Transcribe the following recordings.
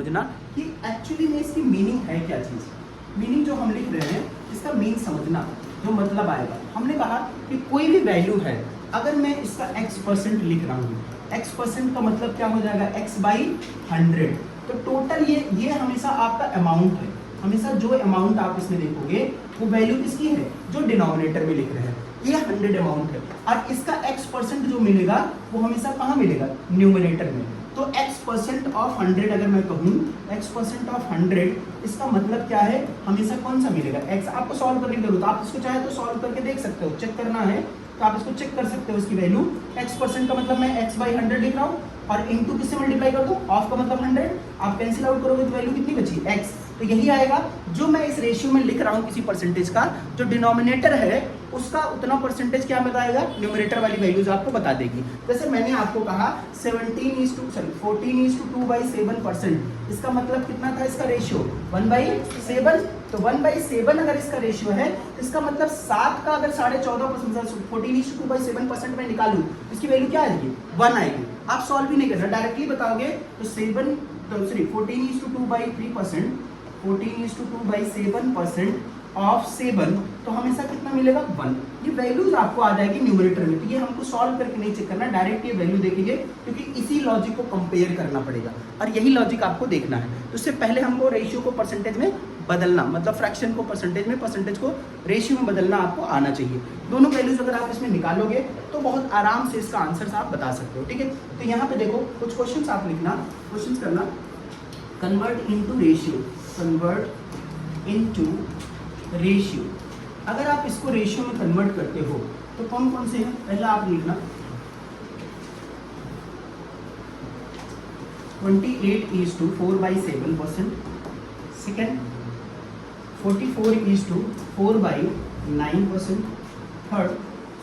समझना कि एक्चुअली में इसकी मीनिंग है क्या चीज़। मीनिंग जो हम लिख रहे हैं इसका मीन समझना, जो मतलब आएगा। हमने कहा कि कोई भी वैल्यू है, अगर मैं इसका x% लिख रहा हूँ, x% का मतलब क्या हो जाएगा, x/100। तो टोटल ये हमेशा आपका अमाउंट है। हमेशा जो अमाउंट आप इसमें देखोगे वो वैल्यू किसकी है, जो डिनोमिनेटर में लिख रहे हैं, ये 100 अमाउंट है। और इसका x% जो मिलेगा वो हमेशा कहाँ मिलेगा, न्यूमरेटर में। तो x% ऑफ 100 अगर मैं कहूँ, x% ऑफ 100 इसका मतलब क्या है, हमेशा कौन सा मिलेगा, x। आपको सॉल्व करने की जरूरत, आप इसको चाहे तो सॉल्व करके देख सकते हो, चेक करना है तो आप इसको चेक कर सकते हो इसकी वैल्यू। x% का मतलब मैं x/100 लिख रहा हूँ और इनटू किससे मल्टीप्लाई कर दूँ, ऑफ का मतलब 100। आप कैंसिल आउट करोगे तो वैल्यू कितनी बची, x। तो यही आएगा जो मैं इस रेशियो में लिख रहा हूँ किसी परसेंटेज का, जो डिनोमिनेटर है उसका उतना परसेंटेज क्या बताएगा, न्यूमरेटर वाली वैल्यूज आपको बता देगी। जैसे मैंने आपको कहा 14:2/7%, इसका मतलब कितना था इसका रेशियो, 1/7। तो 1/7 अगर इसका रेशियो है, इसका मतलब 7 का अगर 14.5%, 14:2/7% में निकालूं, इसकी वैल्यू क्या आएगी, 1 आएगी। आप सॉल्व भी नहीं करना, डायरेक्टली बताओगे तो 14:2/3%, 14:2/7% ऑफ 7, तो हमेशा कितना मिलेगा, 1। ये वैल्यूज आपको आ जाएगी न्यूमरेटर में। तो ये हमको सॉल्व करके नहीं चेक करना, डायरेक्ट ये वैल्यू देखेंगे, क्योंकि इसी लॉजिक को कंपेयर करना पड़ेगा और यही लॉजिक आपको देखना है। तो उससे पहले हमको रेशियो को परसेंटेज में बदलना, मतलब फ्रैक्शन को परसेंटेज में, परसेंटेज को रेशियो में बदलना आपको आना चाहिए। दोनों वैल्यूज अगर आप इसमें निकालोगे तो बहुत आराम से इसका आंसर आप बता सकते हो, ठीक है। तो यहाँ पे देखो कुछ क्वेश्चंस आप लिखना, क्वेश्चंस करना, convert into ratio, convert into ratio. अगर आप इसको रेशियो में कन्वर्ट करते हो तो कौन कौन से हैं, पहला आप लिखना 28:4/7%, सेकेंड 44:4/9%, थर्ड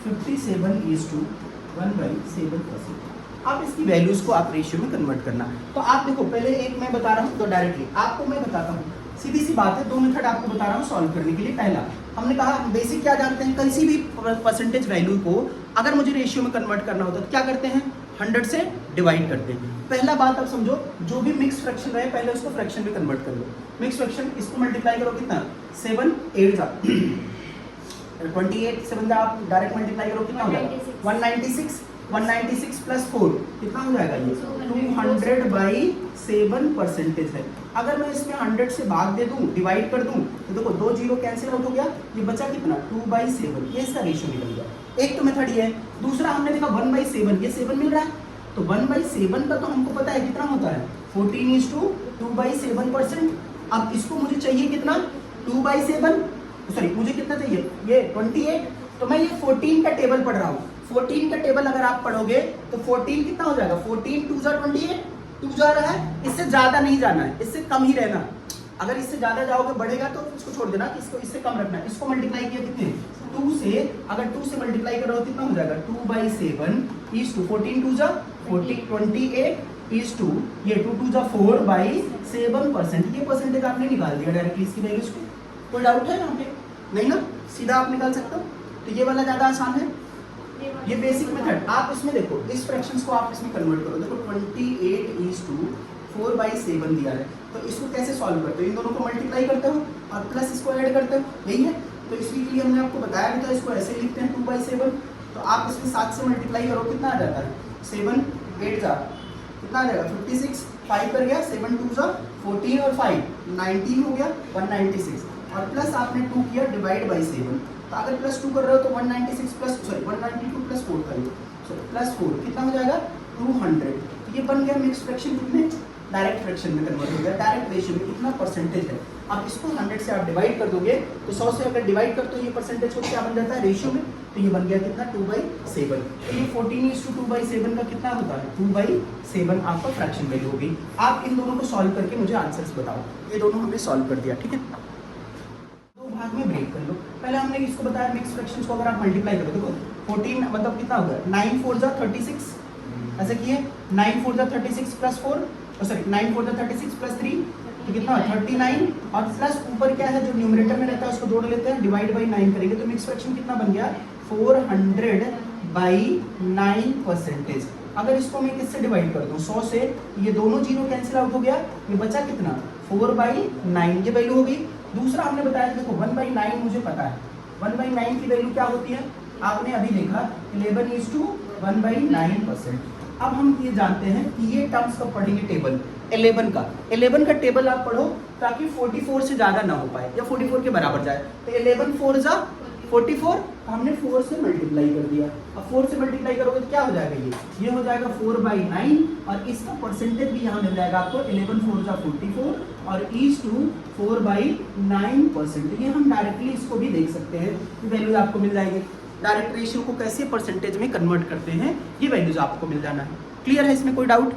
57:1/7%। आप इसकी वैल्यूज को आप रेशियो में कन्वर्ट करना। तो आप देखो, पहले एक मैं बता रहा हूँ तो डायरेक्टली आपको मैं बताता हूँ, सीधी सी बात है। दो मेथड आपको बता रहा हूँ सॉल्व करने के लिए। पहला हमने कहा बेसिक क्या जानते हैं, किसी भी परसेंटेज वैल्यू को अगर मुझे रेशियो में कन्वर्ट करना होता है तो क्या करते हैं, 100 से डिवाइड करते हैं। पहला बात आप समझो, जो भी मिक्स फ्रैक्शन रहे पहले उसको फ्रैक्शन में कन्वर्ट कर लो। मिक्स फ्रैक्शन, इसको मल्टीप्लाई करो कितना, 7 8 28, 7 आप डायरेक्ट मल्टीप्लाई करो कितना हो जाएगा, 196 प्लस 4 कितना हो जाएगा, ये 200/7% है। अगर मैं इसमें 100 से भाग दे दूं, डिवाइड कर दूं, तो देखो 2 जीरो कैंसिल आउट हो गया, ये बचा कितना, 2/7। ये इसका रेशियो निकल गया। एक तो मेथड ये है। दूसरा हमने देखा 1/7, ये 7 मिल रहा है, तो 1/7 का तो हमको पता है कितना होता है, 14:2/7%। अब इसको मुझे चाहिए कितना, 2/7, सॉरी मुझे कितना चाहिए, ये 28। तो मैं ये 14 का टेबल पढ़ रहा हूँ। 14 का टेबल अगर आप पढ़ोगे तो 14 कितना हो जाएगा, 14×2 = 28, 2 जा रहा है, इससे ज्यादा नहीं जाना है, इससे कम ही रहना। अगर इससे ज्यादा जाओगे बढ़ेगा तो इसको छोड़ देना, इसको इससे कम रखना है। इसको मल्टीप्लाई किया कितने, 2 से, अगर 2 से मल्टीप्लाई करो कितना हो जाएगा, 2/7 28 ये 2×2 = 4/7%। ये परसेंटेज आपने निकाल दिया डायरेक्टली इसकी वैल्यूज को। कोई डाउट है यहाँ पे, नहीं ना, सीधा आप निकाल सकते हो। तो ये वाला ज्यादा आसान है, ये बेसिक मेथड। आप इसमें देखो, इस फ्रैक्शंस को आप इसमें कन्वर्ट करो। देखो 28:4/7 दिया है, तो इसको कैसे सॉल्व करते हो, इन दोनों को मल्टीप्लाई करते हो और प्लस इसको ऐड करते हो, यही है। तो इसके लिए हमने आपको बताया भी था, इसको ऐसे लिखते हैं 2/7। तो आप इसमें 7 से मल्टीप्लाई करो, कितना आ जाता है, 7 8 कितना आ जाएगा, 56, 5 कर गया, 7 2 14 और 5 19 हो गया, 196। और प्लस आपने 2 किया, डिवाइड बाई 7। तो अगर +2 कर रहे हो तो 192 + 4 करिए, +4 कितना हो जाएगा, 200। तो ये बन गया मिक्स फ्रैक्शन, कितने, डायरेक्ट फ्रैक्शन में कन्वर्ट हो गया, डायरेक्ट रेशियो में कितना परसेंटेज है। अब इसको 100 से आप डिवाइड कर दोगे तो 100 से अगर डिवाइड करते हो ये परसेंटेज को क्या बन जाता है, रेशियो में। तो ये बन गया कितना, 2/7। तो ये 14:2/7 का कितना होता है, 2/7 आपका फ्रैक्शन वैल्यू होगी। आप इन दोनों को सॉल्व करके मुझे आंसर्स बताओ। ये दोनों हमने सॉल्व कर दिया, ठीक है। भाग में ब्रेक कर लो। पहले हमने इसको बताया मिक्स फ्रैक्शंस को अगर आप मल्टीप्लाई करो, देखो 14 मतलब कितना होगा, 9 4 36, ऐसे किए 9 4 36 + 4, सॉरी 9 4 36 + 3, तो कितना 39, और प्लस ऊपर क्या है जो न्यूमरेटर में रहता है उसको जोड़ लेते हैं, डिवाइड बाई 9 करेंगे तो मिक्स फ्रैक्शन कितना बन गया, 400/9%। अगर इसको मैं किससे डिवाइड कर दूं 100 से, ये दोनों जीरो कैंसिल आउट हो गया, ये बचा कितना 4/9 ये वैल्यू हो गई। दूसरा हमने बताया देखो 1/9 मुझे पता है, 1/9 की वैल्यू क्या होती है, आपने अभी देखा 11:1/9%। अब हम ये जानते हैं कि ये टर्म्स कब पढ़ेंगे, टेबल 11 का टेबल आप पढ़ो ताकि 44 से ज़्यादा ना हो पाए या 44 के बराबर जाए। तो 11 4 जा 44, हमने 4 से मल्टीप्लाई कर दिया। अब 4 से मल्टीप्लाई करोगे तो क्या हो जाएगा, ये हो जाएगा 4/9 और इसका परसेंटेज भी यहाँ मिल जाएगा आपको 11 4 जा 44 और इज टू 4/9%। ये हम डायरेक्टली इसको भी देख सकते हैं, ये वैल्यूज आपको मिल जाएगी। डायरेक्ट रेशियो को कैसे परसेंटेज में कन्वर्ट करते हैं, ये वैल्यूज आपको मिल जाना है। क्लियर है, इसमें कोई डाउट?